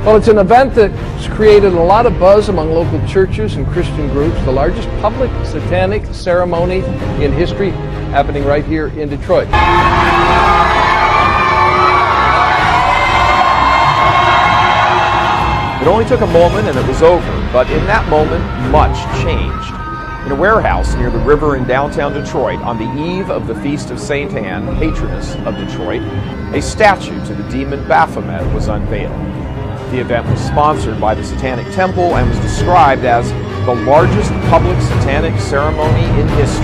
Well, it's an event that's created a lot of buzz among local churches and Christian groups. The largest public satanic ceremony in history happening right here in Detroit. It only took a moment and it was over, but in that moment, much changed. In a warehouse near the river in downtown Detroit, on the eve of the Feast of St. Anne, patroness of Detroit, a statue to the demon Baphomet was unveiled. The event was sponsored by the Satanic Temple and was described as the largest public satanic ceremony in history.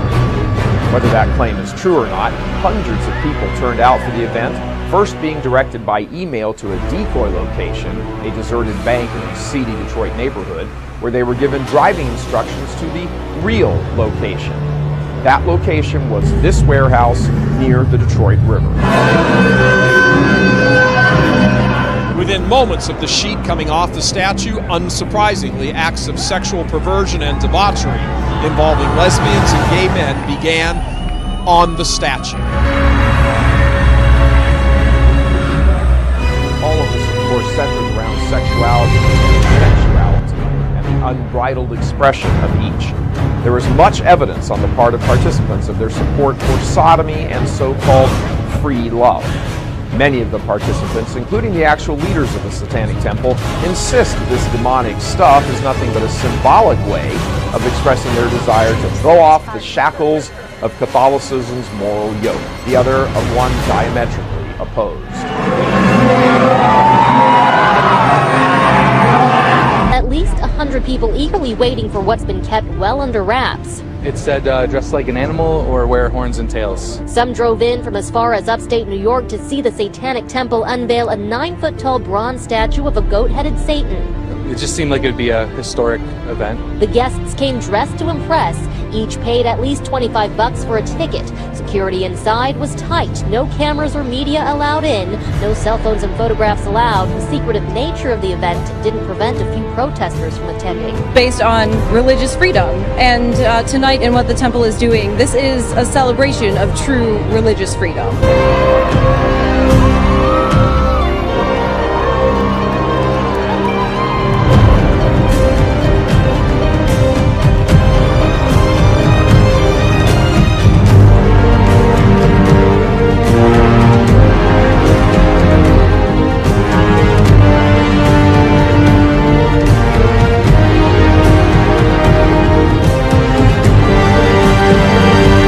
Whether that claim is true or not, hundreds of people turned out for the event, first being directed by email to a decoy location, a deserted bank in a seedy Detroit neighborhood, where they were given driving instructions to the real location. That location was this warehouse near the Detroit River. Within moments of the sheet coming off the statue, unsurprisingly, acts of sexual perversion and debauchery involving lesbians and gay men began on the statue. All of this, of course, centers around sexuality and sensuality and the unbridled expression of each. There was much evidence on the part of participants of their support for sodomy and so-called free love. Many of the participants, including the actual leaders of the Satanic Temple, insist this demonic stuff is nothing but a symbolic way of expressing their desire to throw off the shackles of Catholicism's moral yoke, the other of one diametrically opposed. At least 100 people eagerly waiting for what's been kept well under wraps. It said dress like an animal or wear horns and tails. Some drove in from as far as upstate New York to see the Satanic Temple unveil a 9-foot-tall bronze statue of a goat-headed Satan. It just seemed like it would be a historic event. The guests came dressed to impress. Each paid at least $25 for a ticket. Security inside was tight. No cameras or media allowed in. No cell phones and photographs allowed. The secretive nature of the event didn't prevent a few protesters from attending. Based on religious freedom. And tonight in what the temple is doing, this is a celebration of true religious freedom.